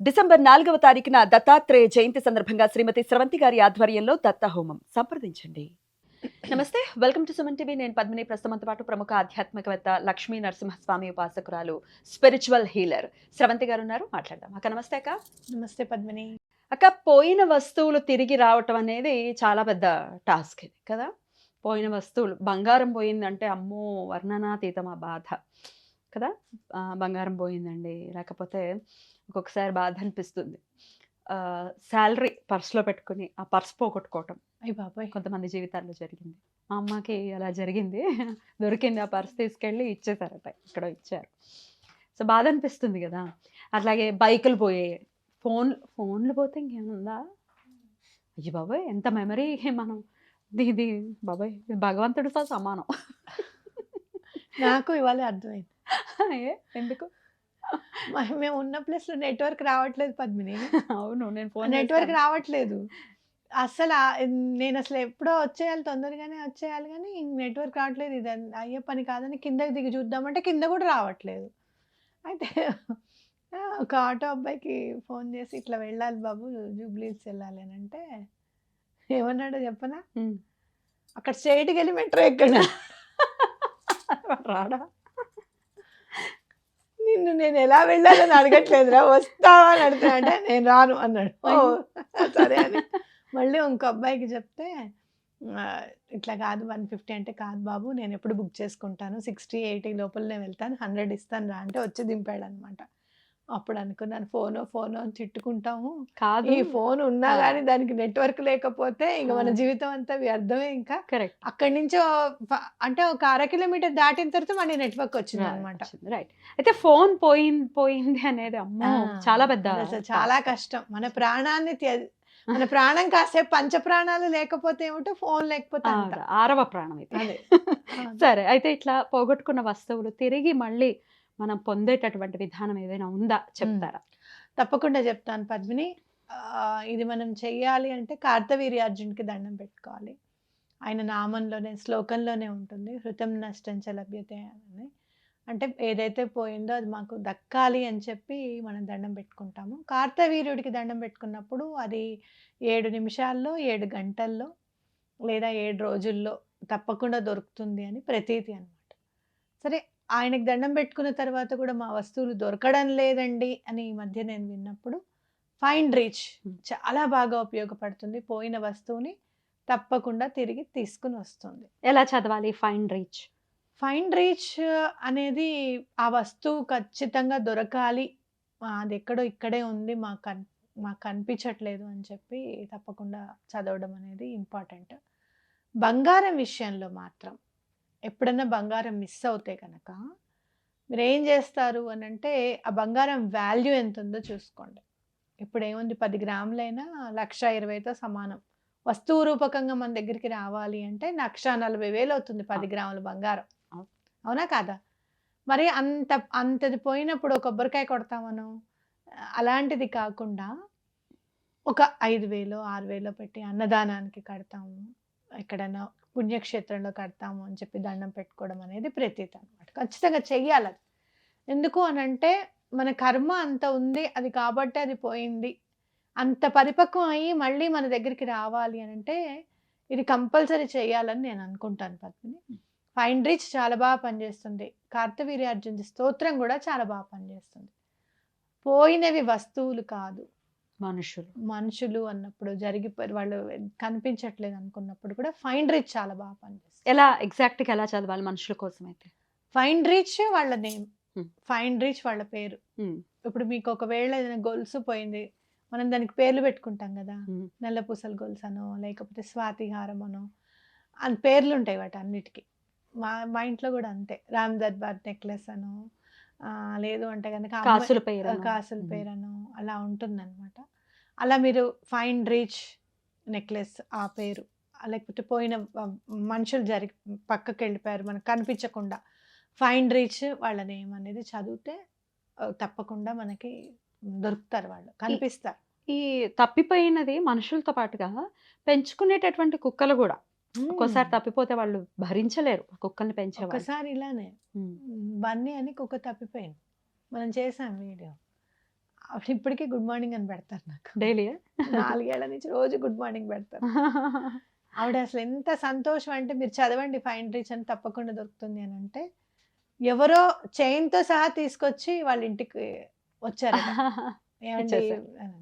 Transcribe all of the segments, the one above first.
December 4వ తారీఖున దత్తాత్రేయ జయంతి సందర్భంగా శ్రీమతి స్రవంతి గారి ఆధ్వర్యంలో దత్త హోమం సంప్రదించండి. నమస్తే, వెల్కమ్ టు సుమన్ టీవీ. నేను పద్మిని. ప్రస్తుతంతో పాటు ప్రముఖ ఆధ్యాత్మికవేత్త లక్ష్మీ నరసింహస్వామి ఉపాసకురాలు, స్పిరిచువల్ హీలర్ స్రవంతి గారు ఉన్నారు. మాట్లాడదాం. అక్క నమస్తే. అక్క నమస్తే పద్మిని. అక్క, పోయిన వస్తువులు తిరిగి రావటం అనేది చాలా పెద్ద టాస్క్ ఇది కదా. పోయిన వస్తువులు, బంగారం పోయిందంటే అమ్మో వర్ణనాతీతం ఆ బాధ కదా. బంగారం పోయిందండి, లేకపోతే ఒక్కొక్కసారి బాధ అనిపిస్తుంది. శాలరీ పర్స్లో పెట్టుకుని ఆ పర్స్ పోగొట్టుకోవటం అయ్య బాబాయ్, కొంతమంది జీవితాల్లో జరిగింది. మా అమ్మకి అలా జరిగింది. దొరికింది, ఆ పర్స్ తీసుకెళ్ళి ఇచ్చేసారట, ఇక్కడ ఇచ్చారు. సో బాధ అనిపిస్తుంది కదా. అట్లాగే బైకులు పోయాయి, ఫోన్లు పోతే ఇంకేముందా. అయ్యి బాబాయ్, ఎంత మెమరీ. మనం ఇది బాబాయ్, ఇది భగవంతుడితో సమానం. నాకు ఇవాళ అర్థమైంది. ఎందుకు మేము ఉన్న ప్లేస్ లో నెట్వర్క్ రావట్లేదు పద్మిని. అవును, నేను ఫోన్ నెట్వర్క్ రావట్లేదు అసలు. నేను అసలు ఎప్పుడో వచ్చేయాలి, తొందరగానే వచ్చేయాలి, కానీ నెట్వర్క్ రావట్లేదు. ఇది అయ్యే పని కాదని కిందకి దిగి చూద్దామంటే కింద కూడా రావట్లేదు. అయితే ఒక ఆటో అబ్బాయికి ఫోన్ చేసి ఇట్లా వెళ్ళాలి బాబు, జూబ్లీస్ వెళ్ళాలి అని అంటే ఏమన్నాడో చెప్పనా, అక్కడ స్ట్రైట్కి వెళ్ళి మెట్రో ఎక్కడ రాడా. నిన్ను నేను ఎలా వెళ్ళాలని అడగట్లేదురా, వస్తావా అని అడుగుతా అంటే నేను రాను అన్నాడు. సరే అని మళ్ళీ ఇంకో అబ్బాయికి చెప్తే ఇట్లా కాదు 150 అంటే కాదు బాబు, నేను ఎప్పుడు బుక్ చేసుకుంటాను, 60-80 లోపలనే వెళ్తాను, 100 ఇస్తాను రా అంటే వచ్చి దింపాడు అనమాట. అప్పుడు అనుకున్నాను, ఫోను అని తిట్టుకుంటాము కాదు, ఈ ఫోన్ ఉన్నా కానీ దానికి నెట్వర్క్ లేకపోతే ఇంక మన జీవితం అంతా వ్యర్థమే. ఇంకా కరెక్ట్. అక్కడి నుంచి అంటే ఒక 1/2 కిలోమీటర్ దాటిన తర్వాత మళ్ళీ నెట్వర్క్ వచ్చింది అనమాట. రైట్. అయితే ఫోన్ పోయింది అనేది అమ్మో చాలా పెద్ద, అసలు చాలా కష్టం. మన ప్రాణాన్ని మన ప్రాణం కాసేపు పంచ ప్రాణాలు లేకపోతే ఏమిటో, ఫోన్ లేకపోతే అంత. 6వ ప్రాణం ఇది. సరే, అయితే ఇట్లా పోగొట్టుకున్న వస్తువులు తిరిగి మళ్ళీ మనం పొందేటటువంటి విధానం ఏదైనా ఉందా, చెప్తారా? తప్పకుండా చెప్తాను పద్మిని. ఇది మనం చెయ్యాలి అంటే కార్తవీర్యార్జునికి దండం పెట్టుకోవాలి. ఆయన నామంలోనే, శ్లోకంలోనే ఉంటుంది, హృతం నష్టం చ లభ్యతే అని. అంటే ఏదైతే పోయిందో అది మాకు దక్కాలి అని చెప్పి మనం దండం పెట్టుకుంటాము. కార్తవీర్యుడికి దండం పెట్టుకున్నప్పుడు అది 7 నిమిషాల్లో, 7 గంటల్లో లేదా 7 రోజుల్లో తప్పకుండా దొరుకుతుంది అని ప్రతీతి అనమాట. సరే, ఆయనకి దండం పెట్టుకున్న తర్వాత కూడా మా వస్తువులు దొరకడం లేదండి అని ఈ మధ్య నేను విన్నప్పుడు ఫైండ్ రీచ్ చాలా బాగా ఉపయోగపడుతుంది. పోయిన వస్తువుని తప్పకుండా తిరిగి తీసుకుని వస్తుంది. ఎలా చదవాలి ఫైండ్ రీచ్? ఫైండ్ రీచ్ అనేది ఆ వస్తువు ఖచ్చితంగా దొరకాలి, అది ఎక్కడో ఇక్కడే ఉంది, మాకు కనిపించట్లేదు అని చెప్పి తప్పకుండా చదవడం అనేది ఇంపార్టెంట్. బంగారం విషయంలో మాత్రం ఎప్పుడన్నా బంగారం మిస్ అవుతే కనుక మీరు ఏం చేస్తారు అని అంటే, ఆ బంగారం వాల్యూ ఎంత ఉందో చూసుకోండి. ఇప్పుడు ఏముంది, 10 గ్రాములైనా 1,20,000తో సమానం. వస్తువు రూపకంగా మన దగ్గరికి రావాలి అంటే 1,40,000 అవుతుంది 10 గ్రాముల బంగారం. అవునా కాదా? మరి అంతది పోయినప్పుడు కొబ్బరికాయ కొడతాం మనం. అలాంటిది కాకుండా ఒక 5,000, 6,000 పెట్టి అన్నదానానికి కడతాము, ఎక్కడైనా పుణ్యక్షేత్రంలో కడతాము అని చెప్పి దండం పెట్టుకోవడం అనేది ప్రతీతి అనమాట. ఖచ్చితంగా చెయ్యాలి అది. ఎందుకు అనంటే మన కర్మ అంత ఉంది, అది కాబట్టి అది పోయింది. అంత పరిపక్వం అయ్యి మళ్ళీ మన దగ్గరికి రావాలి అని అంటే ఇది కంపల్సరీ చేయాలని నేను అనుకుంటాను పద్మిని. ఫైండ్ రీచ్ చాలా బాగా పనిచేస్తుంది. కార్తవీర్యార్జున స్తోత్రం కూడా చాలా బాగా పనిచేస్తుంది. పోయినవి వస్తువులు కాదు, మనుషులు అన్నప్పుడు, వాళ్ళు కనిపించట్లేదు అనుకున్నప్పుడు కూడా ఫైండ్ రీచ్ చాలా బాగా పనిచేస్తుంది. ఎలా ఎగ్జాక్ట్గా ఎలా చదవాలి మనుషుల కోసం అయితే? ఫైండ్ రీచ్ వాళ్ళ నేమ్, ఫైండ్ రీచ్ వాళ్ళ పేరు. ఇప్పుడు మీకు ఒకవేళ ఏదైనా గొలుసు పోయింది, మనం దానికి పేర్లు పెట్టుకుంటాం కదా, నల్లపూసల గొలుసు అనో లేకపోతే స్వాతిహారం అనో అని పేర్లు ఉంటాయి వాటి అన్నిటికీ. మా ఇంట్లో కూడా అంతే, రామ్ దర్బార్ నెక్లెస్ అనో లేదు అంటే కనుక కాసుల పేరనో అలా ఉంటుందన్నమాట. అలా మీరు ఫైండ్ రీచ్ నెక్లెస్ ఆ పేరు, లేకపోతే పోయిన మనుషులు పక్కకి వెళ్ళిపోయారు మనకు కనిపించకుండా, ఫైండ్ రీచ్ వాళ్ళ నేమ్ అనేది చదివితే తప్పకుండా మనకి దొరుకుతారు, వాళ్ళు కనిపిస్తారు. ఈ తప్పిపోయినది మనుషులతో పాటుగా పెంచుకునేటటువంటి కుక్కలు కూడా ఒక్కోసారి తప్పిపోతే వాళ్ళు భరించలేరు, కుక్కల్ని పెంచేవాళ్ళు. ఒకసారి ఇలానే బన్నీ అని కుక్క తప్పిపోయింది, మనం చేసాం వీడియో. ఆవిడ ఇప్పటికీ గుడ్ మార్నింగ్ అని పెడతారు నాకు. డైలీ 4 ఏళ్ల నుంచి రోజు గుడ్ మార్నింగ్ పెడతారు. ఆవిడ అసలు ఎంత సంతోషం అంటే, మీరు చదవండి ఫైండ్ రీచ్ అని తప్పకుండా దొరుకుతుంది అని అంటే, ఎవరో చైన్‌తో సహా తీసుకొచ్చి వాళ్ళ ఇంటికి వచ్చారట. ఏవండి ఇచ్చేసారు. అని.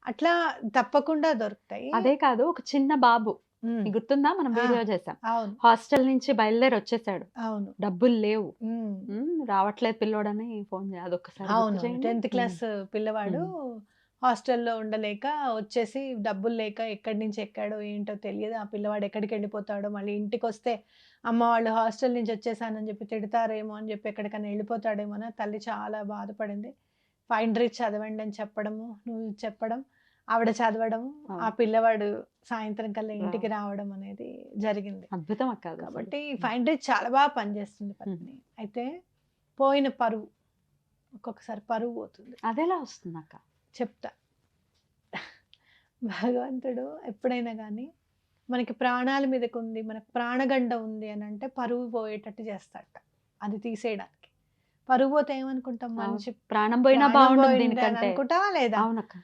అట్లా తప్పకుండా దొరుకుతాయి. అదే కాదు, ఒక చిన్న బాబు హ్మ్. నీకు గుర్తుందా, మనం ఆ! వీడియో చేసాం. అవును. హాస్టల్ నుంచి బయలుదేరి వచ్చేసాడు, అవును. డబ్బులు లేవు, హ్మ్. రావట్లేదు పిల్లోడని ఫోన్ అదొక్కసారి గుర్తు అవును. చేయండి. 10th క్లాస్ పిల్లవాడు హాస్టల్‌లో ఉండలేక వచ్చేసి డబ్బులు లేక ఎక్కడి నుంచి ఎక్కాడో ఏంటో తెలియదు. ఆ పిల్లవాడు ఎక్కడికెళ్ళిపోతాడో, మళ్ళీ ఇంటికొస్తే అమ్మ వాళ్ళు హాస్టల్ నుంచి వచ్చేసానని చెప్పి తిడతారేమో అని చెప్పి ఎక్కడికైనా వెళ్ళిపోతాడేమో అని తల్లి చాలా బాధపడింది. ఫైండ్ రీచ్ చదవండి అని చెప్పడము, నువ్వు చెప్పడం, ఆవిడ చదవడం, ఆ పిల్లవాడు సాయంత్రం కల్లా ఇంటికి రావడం అనేది జరిగింది. అద్భుతం అక్క అది అసలు. కాబట్టి ఫైండ్ రీచ్ చాలా బాగా పనిచేస్తుంది పద్మిని. అయితే పోయిన పరువు, ఒక్కొక్కసారి పరువు పోతుంది. అదెలా వస్తుంది అక్క? చెప్తా. భగవంతుడు ఎప్పుడైనా గానీ మనకి ప్రాణాల మీదకుంది, మనకు ప్రాణగండ ఉంది అనంటే పరువు పోయేటట్టు చేస్తాడట. అది తీసేయడానికి. పరువు పోతే ఏమనుకుంటాం, మనిషి ప్రాణం పోయినా ప్రాణం బాగుంటుంది పోయిందని దీనికంటే. అనుకుంటావా లేదా? అవునక్క.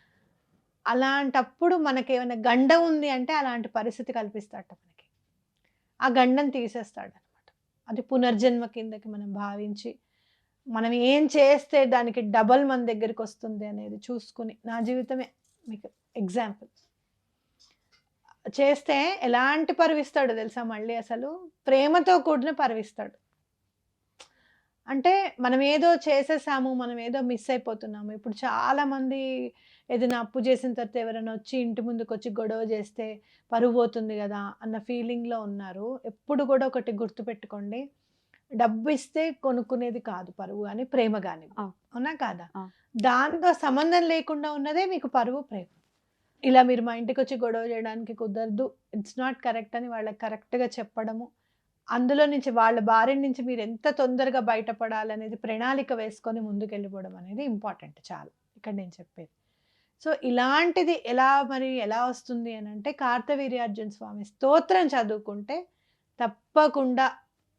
అలాంటప్పుడు మనకేమైనా గండం ఉంది అంటే అలాంటి పరిస్థితి కల్పిస్తాడట మనకి. ఆ గండం తీసేస్తాడనమాట. అది పునర్జన్మ కిందకి మనం భావించి, మనం ఏం చేస్తే దానికి డబల్ మన దగ్గరికొస్తుంది అనేది చూసుకొని, నా జీవితమే మీకు ఎగ్జాంపుల్. చేస్తే ఎలాంటి పరువిస్తాడో తెలుసా మళ్ళీ అసలు? ప్రేమతో కూడిన పరువిస్తాడు. అంటే మనం ఏదో చేసేసాము, మనం ఏదో మిస్ అయిపోతున్నాము. ఇప్పుడు చాలామంది ఏదైనా అప్పు చేసిన తర్వాత ఎవరైనా వచ్చి ఇంటి ముందుకొచ్చి గొడవ చేస్తే పరువు పోతుంది గదా అన్న ఫీలింగ్‌లో ఉన్నారు. ఎప్పుడు కూడా ఒకటి గుర్తుపెట్టుకోండి. డబ్బిస్తే కొనుక్కునేది కాదు పరువు గాని, ప్రేమ గాని. అవును. అవునా కాదా? అవును. దాంతో సంబంధం లేకుండా ఉన్నదే మీకు పరువు, ప్రేమ. ఇలా మీరు మా ఇంటికొచ్చి గొడవ చేయడానికి కుదరదు. ఇట్స్ నాట్ కరెక్ట్ అని వాళ్ళకి కరెక్ట్‌గా చెప్పడము. అందులో నుంచి వాళ్ళ బారి నుంచి మీరు ఎంత తొందరగా బయటపడాలనేది ప్రణాళిక వేసుకొని ముందుకెళ్ళిపోవడం అనేది ఇంపార్టెంట్ చాలా. ఇక్కడ నేను చెప్పేది. సో, ఇలాంటిది ఎలా వస్తుంది అనంటే, కార్తవీర్యార్జున స్వామి స్తోత్రం చదువుకుంటే తప్పకుండా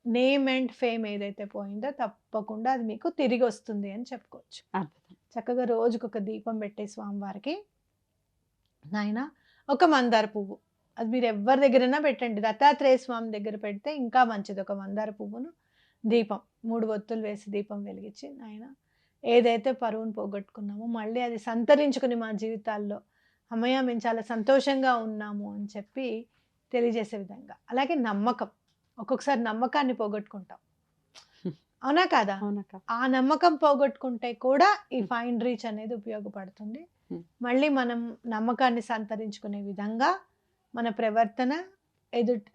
నేమ్ అండ్ ఫేమ్ ఏదైతే పోయిందో తప్పకుండా అది మీకు తిరిగొస్తుంది అని చెప్పుకోవచ్చు. అద్భుతం. చక్కగా రోజుకొక దీపం పెట్టే స్వామివారికి, నాయనా ఒక మందార పువ్వు, అది మీరు ఎవ్వరి దగ్గరైనా పెట్టండి. దత్తాత్రేయ స్వామి దగ్గర పెడితే ఇంకా మంచిది. ఒక మందార పువ్వును, దీపం 3 ఒత్తులు వేసి దీపం వెలిగించి, నాయనా ఏదైతే పరువును పోగొట్టుకున్నామో మళ్ళీ అది సంతరించుకుని మా జీవితాల్లో అమ్మయ్య మేము చాలా సంతోషంగా ఉన్నాము అని చెప్పి తెలియజేసే విధంగా. అలాగే నమ్మకం, ఒక్కొక్కసారి నమ్మకాన్ని పోగొట్టుకుంటాం. అవునా కాదా? అవునక్క. ఆ నమ్మకం పోగొట్టుకుంటే కూడా ఈ ఫైండ్ రీచ్ అనేది ఉపయోగపడుతుంది. మళ్ళీ మనం నమ్మకాన్ని సంతరించుకునే విధంగా మన ప్రవర్తన,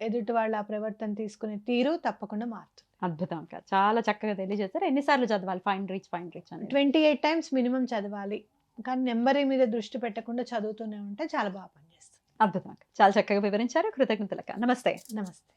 ఎదుటి వాళ్ళ ఆ ప్రవర్తన తీసుకునే తీరు తప్పకుండా మారుతుంది. అద్భుతం అక్క. చాలా చక్కగా తెలియజేశారు. ఎన్నిసార్లు చదవాలి ఫైండ్ రీచ్ అనేది? 28 టైమ్స్ మినిమం చదవాలి. కానీ నెంబర్ మీద దృష్టి పెట్టకుండా చదువుతూనే ఉంటే చాలా బాగా పనిచేస్తుంది. అద్భుతం అక్క. చాలా చక్కగా వివరించారు. కృతజ్ఞతలక్క. నమస్తే. నమస్తే.